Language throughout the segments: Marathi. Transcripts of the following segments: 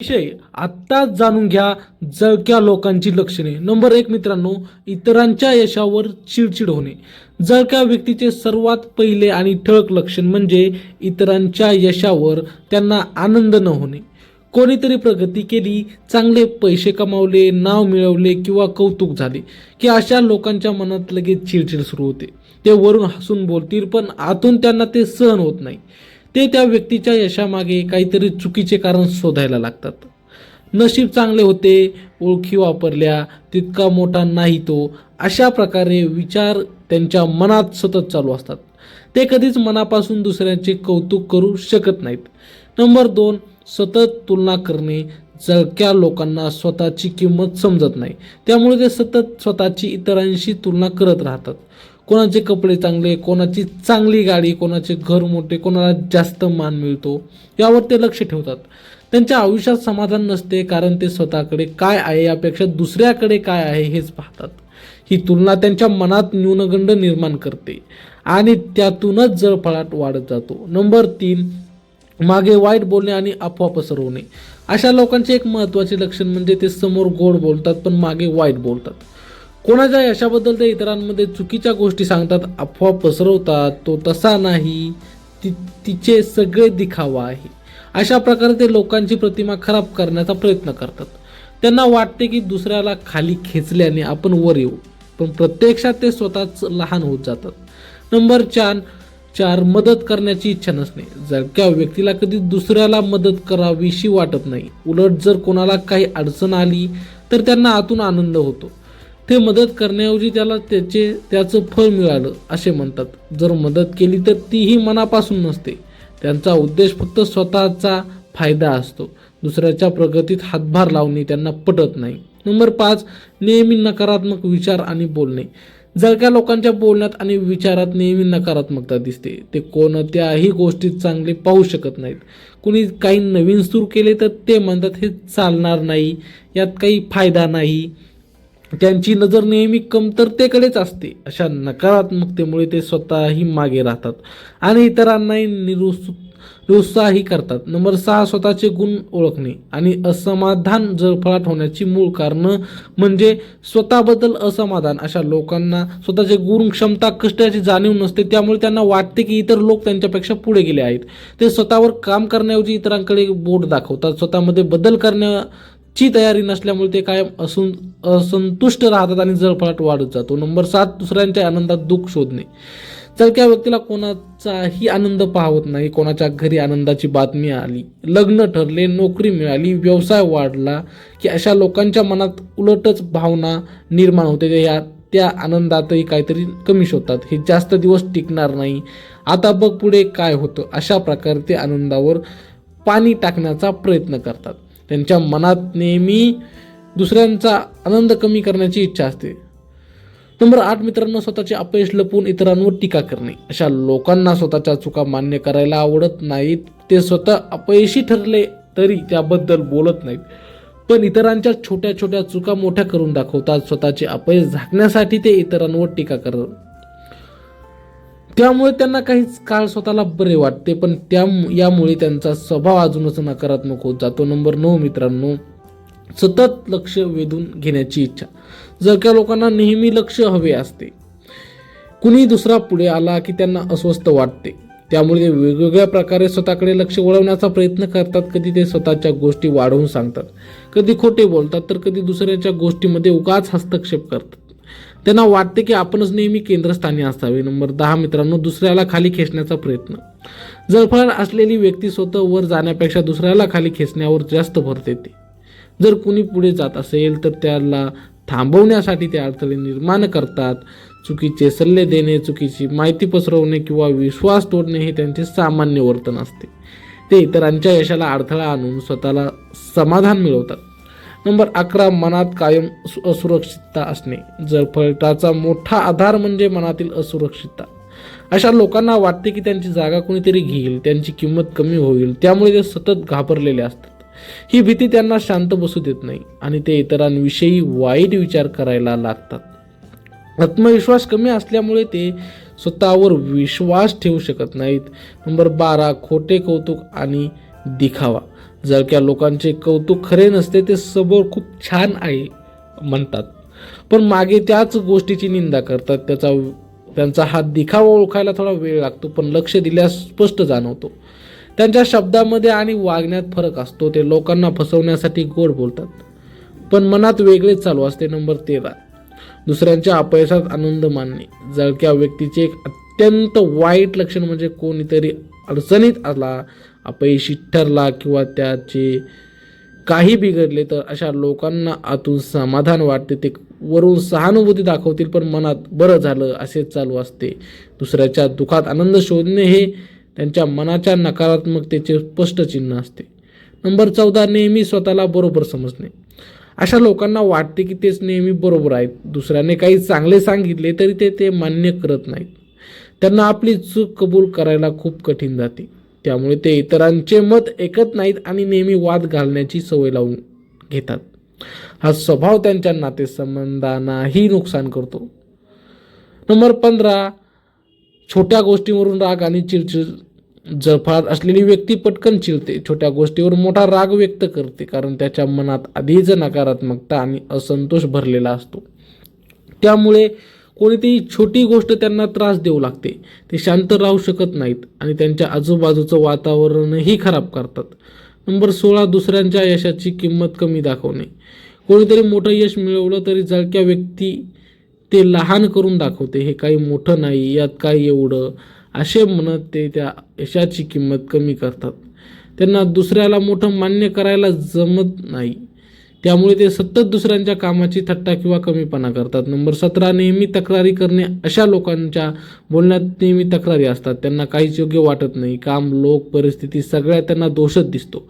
विषय आत्ताच जाणून घ्या जळक्या लोकांची लक्षणे. नंबर 1 मित्रांनो, इतरांच्या यशावर चिडचिड होणे. जळक्या व्यक्तीचे सर्वात पहिले आणि ठळक लक्षण म्हणजे इतरांच्या यशावर त्यांना आनंद न होणे. कोणीतरी प्रगती केली, चांगले पैसे कमावले, नाव मिळवले किंवा कौतुक झाले की अशा लोकांच्या मनात लगेच चिडचिड सुरू होते. ते वरून हसून बोलतील पण आतून त्यांना ते सहन होत नाही. ते त्या व्यक्तीच्या यशामागे काहीतरी चुकीचे कारण शोधायला लागतात. नशीब चांगले होते, ओळखी वापरल्या, तितका मोठा नाही तो, अशा प्रकारे विचार त्यांच्या मनात सतत चालू असतात. ते कधीच मनापासून दुसऱ्यांचे कौतुक करू शकत नाहीत. नंबर 2, सतत तुलना करणे. जळक्या लोकांना स्वतःची किंमत समजत नाही, त्यामुळे ते सतत स्वतःची इतरांशी तुलना करत राहतात. कोणाचे कपडे चांगले, कोणाची चांगली गाडी, कोणाचे घर मोठे, कोणाला जास्त मान मिळतो यावर ते लक्ष ठेवतात. त्यांच्या आयुष्यात समाधान नसते, कारण ते स्वतःकडे काय आहे यापेक्षा दुसऱ्याकडे काय आहे हेच पाहतात. ही तुलना त्यांच्या मनात न्यूनगंड निर्माण करते आणि त्यातूनच जळफळाट वाढत जातो. नंबर 3, मागे वाईट बोलणे आणि अफवा पसरवणे. अशा लोकांचे एक महत्त्वाचे लक्षण म्हणजे ते समोर गोड बोलतात पण मागे वाईट बोलतात. कोणाच्या यशाबद्दल ते इतरांमध्ये चुकीच्या गोष्टी सांगतात, अफवा पसरवतात. तो तसा नाही, तिचे सगळे दिखावा आहे. अशा प्रकारे ते लोकांची प्रतिमा खराब करण्याचा प्रयत्न करतात. त्यांना वाटते की दुसऱ्याला खाली खेचल्याने आपण वर येऊ, पण प्रत्यक्षात ते स्वतःच लहान होत जातात. नंबर 4, मदत करण्याची इच्छा नसणे. जळक्या व्यक्तीला कधी दुसऱ्याला मदत करावीशी वाटत नाही. उलट जर कोणाला काही अडचण आली तर त्यांना आतून आनंद होतो. ते मदत करण्याऐवजी त्याला त्याचं फळ मिळालं असे म्हणतात. जर मदत केली तर तीही मनापासून नसते. त्यांचा उद्देश फक्त स्वतःचा फायदा असतो. दुसऱ्याच्या प्रगतीत हातभार लावणे त्यांना पटत नाही. नंबर 5, नेहमी नकारात्मक विचार आणि बोलणे. जळक्या लोकांच्या बोलण्यात आणि विचारात नेहमी नकारात्मकता दिसते. ते कोणत्याही गोष्टीत चांगले पाहू शकत नाहीत. कुणी काही नवीन सुरू केले तर ते म्हणतात हे चालणार नाही, यात काही फायदा नाही. त्यांची नजर नेहमी कमतरतेकडेच असते. अशा नकारात्मकतेमुळे ते स्वतःही मागे राहतात आणि इतरांनाही निरुत्साही करतात. नंबर 6, स्वतःचे गुण ओळखणे आणि असमाधान. जळफळाट होण्याची मूळ कारणं म्हणजे स्वतःबद्दल असमाधान. अशा लोकांना स्वतःचे गुण, क्षमता, कष्टाची जाणीव नसते, त्यामुळे त्यांना वाटते की इतर लोक त्यांच्यापेक्षा पुढे गेले आहेत. ते स्वतःवर काम करण्याऐवजी इतरांकडे बोट दाखवतात. स्वतःमध्ये बदल करण्याची तयारी नसल्यामुळे ते कायम असंतुष्ट राहतात आणि जळफळाट वाढत जातो. नंबर 7, दुसऱ्यांच्या आनंदात दुःख शोधणे. जळक्या व्यक्तीला कोणाचाही आनंद पाहत नाही. कोणाच्या घरी आनंदाची बातमी आली, लग्न ठरले, नोकरी मिळाली, व्यवसाय वाढला की अशा लोकांच्या मनात उलटच भावना निर्माण होते. त्या आनंदातही काहीतरी कमी शोधतात. हे जास्त दिवस टिकणार नाही, आता बघ पुढे काय होतं, अशा प्रकारे ते आनंदावर पाणी टाकण्याचा प्रयत्न करतात. त्यांच्या मनात नेहमी दुसऱ्यांचा आनंद कमी करण्याची इच्छा असते. नंबर 8 मित्रांनो, स्वतःचे अपयश लपवून इतरांवर टीका करणे. अशा लोकांना स्वतःच्या चुका मान्य करायला आवडत नाहीत. ते स्वतः अपयशी ठरले तरी त्याबद्दल बोलत नाहीत, पण इतरांच्या छोट्या छोट्या चुका मोठ्या करून दाखवतात. स्वतःचे अपयश झाकण्यासाठी ते इतरांवर टीका करतात. त्यामुळे त्यांना काही काळ स्वतःला बरे वाटते, पण यामुळे त्यांचा स्वभाव अजूनच नकारात्मक होत जातो. नंबर 9 मित्रांनो, सतत लक्ष वेधून घेण्याची इच्छा. जळक्या लोकांना नेहमी लक्ष हवे असते. कुणी दुसरा पुढे आला की त्यांना अस्वस्थ वाटते, त्यामुळे ते वेगवेगळ्या प्रकारे स्वतःकडे लक्ष वळवण्याचा प्रयत्न करतात. कधी ते स्वतःच्या गोष्टी वाढवून सांगतात, कधी खोटे बोलतात, तर कधी दुसऱ्याच्या गोष्टीमध्ये उगाच हस्तक्षेप करतात. त्यांना वाटते की आपणच नेहमी केंद्रस्थानी असावे. नंबर 10 मित्रांनो, दुसऱ्याला खाली खेचण्याचा प्रयत्न. जळफळाट असलेली व्यक्ती स्वतः वर जाण्यापेक्षा दुसऱ्याला खाली खेचण्यावर जास्त भर देते. जर कुणी पुढे जात असेल तर त्याला थांबवण्यासाठी ते अडथळे निर्माण करतात. चुकीचे सल्ले देणे, चुकीची माहिती पसरवणे किंवा विश्वास तोडणे हे त्यांचे सामान्य वर्तन असते. ते इतरांच्या यशाला अडथळा आणून स्वतःला समाधान मिळवतात. नंबर 11, मनात कायम असुरक्षितता असणे. जळफळाटाचा मोठा आधार म्हणजे मनातील असुरक्षितता. अशा लोकांना वाटते की त्यांची जागा कोणीतरी घेईल, त्यांची किंमत कमी होईल, त्यामुळे ते सतत घाबरलेले असतात. ही भीती त्यांना शांत बसू देत नाही आणि ते इतरांविषयी वाईट विचार करायला लागतात. आत्मविश्वास कमी असल्यामुळे ते स्वतःवर विश्वास ठेवू शकत नाहीत. नंबर 12, खोटे कौतुक आणि दिखावा. जळक्या लोकांचे कौतुक खरे नसते, ते स्वभाव खूप छान आहे म्हणतात, पण मागे त्याच गोष्टीची निंदा करतात. त्यांचा हा दिखावा ओळखायला थोडा वेळ लागतो, पण लक्ष दिल्यास स्पष्ट जाणवतो. त्यांच्या शब्दामध्ये आणि वागण्यात फरक असतो. ते लोकांना फसवण्यासाठी गोड बोलतात, पण मनात वेगळेच चालू असते. नंबर 13, दुसऱ्यांच्या अपयशात आनंद मानणे. जळक्या व्यक्तीचे एक अत्यंत वाईट लक्षण म्हणजे कोणीतरी अडचणीत आला, अपयशी ठरला किंवा त्याचे काही बिघडले तर अशा लोकांना आतून समाधान वाटते. ते वरून सहानुभूती दाखवतील, पण मनात बरं झालं असेच चालू असते. दुसऱ्याच्या दुःखात आनंद शोधणे हे त्यांच्या मनाच्या नकारात्मकतेचे स्पष्ट चिन्ह असते. नंबर 14, नेहमी स्वतःला बरोबर समजणे. अशा लोकांना वाटते की तेच नेहमी बरोबर आहेत. दुसऱ्याने काही चांगले सांगितले तरी ते मान्य करत नाहीत. त्यांना आपली चूक कबूल करायला खूप कठीण जाते. त्यामुळे ते इतरांचे मत ऐकत नाहीत आणि नेहमी वाद घालण्याची सवय लावून घेतात. हा स्वभाव त्यांच्या नातेसंबंधांनाही नुकसान करतो. नंबर 15, छोट्या गोष्टीवरून राग आणि चिडचिड. जळफळाट असलेली व्यक्ती पटकन चिडते, छोट्या गोष्टीवर मोठा राग व्यक्त करते, कारण त्याच्या मनात आधीच नकारात्मकता आणि असंतोष भरलेला असतो. त्यामुळे कोणतीही छोटी गोष्ट त्यांना त्रास देऊ लागते. ते शांत राहू शकत नाहीत आणि त्यांच्या आजूबाजूचं वातावरणही खराब करतात. नंबर 16, दुसऱ्यांच्या यशाची किंमत कमी दाखवणे. कोणीतरी मोठं यश मिळवलं तरी जळक्या व्यक्ती ते लहान करून दाखवते. हे काही मोठं नाही, यात काय एवढं, असे म्हणत ते त्या यशाची किंमत कमी करतात. त्यांना दुसऱ्याला मोठं मान्य करायला जमत नाही, त्यामुळे ते सतत दुसऱ्यांच्या कामाची थट्टा किंवा कमीपणा करतात. नंबर 17, नेहमी तक्रारी करणे. अशा लोकांच्या बोलण्यात नेहमी तक्रारी असतात. त्यांना काहीच योग्य वाटत नाही. काम, लोक, परिस्थिती सगळ्यात त्यांना दोषच दिसतो.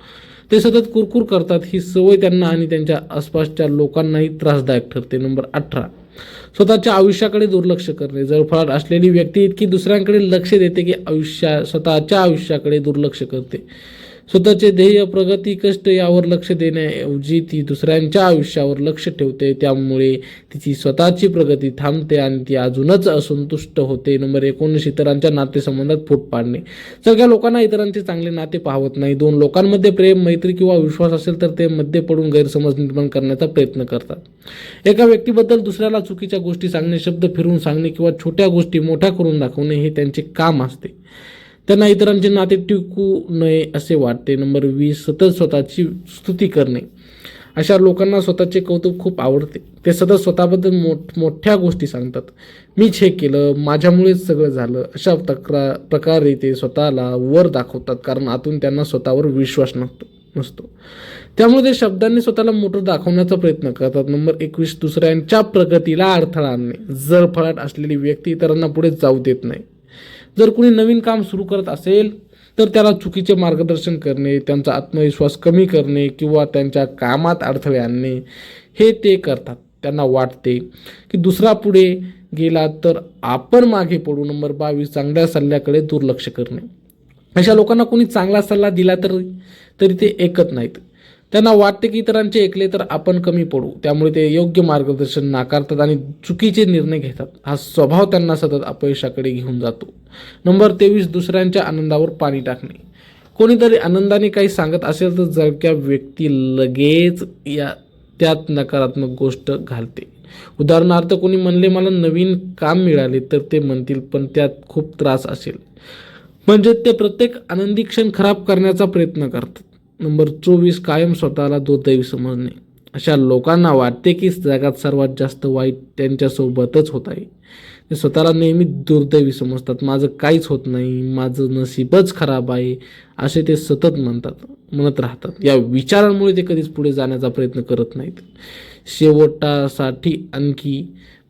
ते सतत कुरकुर करतात. ही सवय त्यांना आणि त्यांच्या आसपासच्या लोकांनाही त्रासदायक ठरते. नंबर 18, स्वतःच्या आयुष्याकडे दुर्लक्ष करणे. जळफळाट असलेली व्यक्ती इतकी दुसऱ्यांकडे लक्ष देते की स्वतःच्या आयुष्याकडे दुर्लक्ष करते. स्वतःचे ध्येय, प्रगती, कष्ट यावर लक्ष देण्याऐवजी ती दुसऱ्यांच्या आयुष्यावर लक्ष ठेवते. त्यामुळे तिची स्वतःची प्रगती थांबते आणि ती अजूनच असंतुष्ट होते. नंबर 19, इतरांच्या नातेसंबंधात फूट पाडणे. सगळ्या लोकांना इतरांचे चांगले नाते पाहवत नाही. दोन लोकांमध्ये प्रेम, मैत्री किंवा विश्वास असेल तर ते मध्ये पडून गैरसमज निर्माण करण्याचा प्रयत्न करतात. एका व्यक्तीबद्दल दुसऱ्याला चुकीच्या गोष्टी सांगणे, शब्द फिरवून सांगणे किंवा छोट्या गोष्टी मोठ्या करून दाखवणे हे त्यांचे काम असते. त्यांना इतरांचे नाते टिकू नये असे वाटते. नंबर 20, सतत स्वतःची स्तुती करणे. अशा लोकांना स्वतःचे कौतुक खूप आवडते. ते सतत स्वतःबद्दल मोठ्या गोष्टी सांगतात. मीच हे केलं, माझ्यामुळेच सगळं झालं, अशा प्रकारे ते स्वतःला वर दाखवतात, कारण आतून त्यांना स्वतःवर विश्वास नसतो. त्यामुळे ते शब्दांनी स्वतःला मोठं दाखवण्याचा प्रयत्न करतात. नंबर 21, दुसऱ्यांच्या प्रगतीला अडथळा आणणे. जळफळाट असलेली व्यक्ती इतरांना पुढे जाऊ देत नाही. जर कुणी नवीन काम सुरू करत असेल तर त्याला चुकीचे मार्गदर्शन करणे, त्यांचा आत्मविश्वास कमी करणे किंवा त्यांच्या कामात अडथळे आणणे हे ते करतात. त्यांना वाटते की दुसरा पुढे गेला तर आपण मागे पडू. नंबर 22, चांगल्या सल्ल्याकडे दुर्लक्ष करणे. अशा लोकांना कोणी चांगला सल्ला दिला तरी ते ऐकत नाहीत. त्यांना वाटते की इतरांचे ऐकले तर आपण कमी पडू, त्यामुळे ते योग्य मार्गदर्शन नाकारतात आणि चुकीचे निर्णय घेतात. हा स्वभाव त्यांना सतत अपयशाकडे घेऊन जातो. नंबर 23, दुसऱ्यांच्या आनंदावर पाणी टाकणे. कोणीतरी आनंदाने काही सांगत असेल तर जळक्या व्यक्ती लगेच त्यात नकारात्मक गोष्ट घालते. उदाहरणार्थ, कोणी म्हणले मला नवीन काम मिळाले तर ते म्हणतील पण त्यात खूप त्रास असेल, म्हणजे ते प्रत्येक आनंदी क्षण खराब करण्याचा प्रयत्न करतात. नंबर 24, कायम स्वतःला दुर्दैवी समजणे. अशा लोकांना वाटते की जगात सर्वात जास्त वाईट त्यांच्यासोबतच होत आहे. ते स्वतःला नेहमी दुर्दैवी समजतात. माझं काहीच होत नाही, माझं नशीबच खराब आहे, असे ते सतत म्हणत राहतात. या विचारांमुळे ते कधीच पुढे जाण्याचा प्रयत्न करत नाहीत. शेवटासाठी आणखी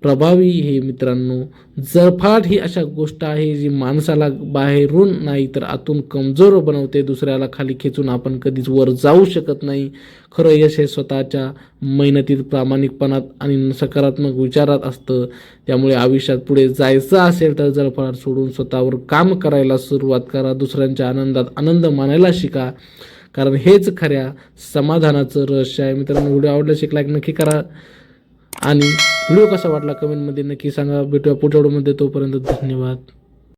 प्रभावी हे मित्रांनो, जळफळाट ही अशा गोष्ट आहे जी माणसाला बाहेरून नाही तर आतून कमजोर बनवते. दुसऱ्याला खाली खेचून आपण कधीच वर जाऊ शकत नाही. खरं यश हे स्वतःच्या मेहनतीत, प्रामाणिकपणात आणि सकारात्मक विचारात असतं. त्यामुळे आयुष्यात पुढे जायचं असेल तर जळफळाट सोडून स्वतःवर काम करायला सुरुवात करा. दुसऱ्यांच्या आनंदात आनंद मानायला शिका, कारण हेच खऱ्या समाधानाचं रहस्य आहे. मित्रांनो, व्हिडिओ आवडल्यास एक लाईक नक्की करा आणि व्हिडिओ कसा वाटला कमेंटमध्ये नक्की सांगा. भेटूया पुढच्या व्हिडिओमध्ये. तोपर्यंत धन्यवाद.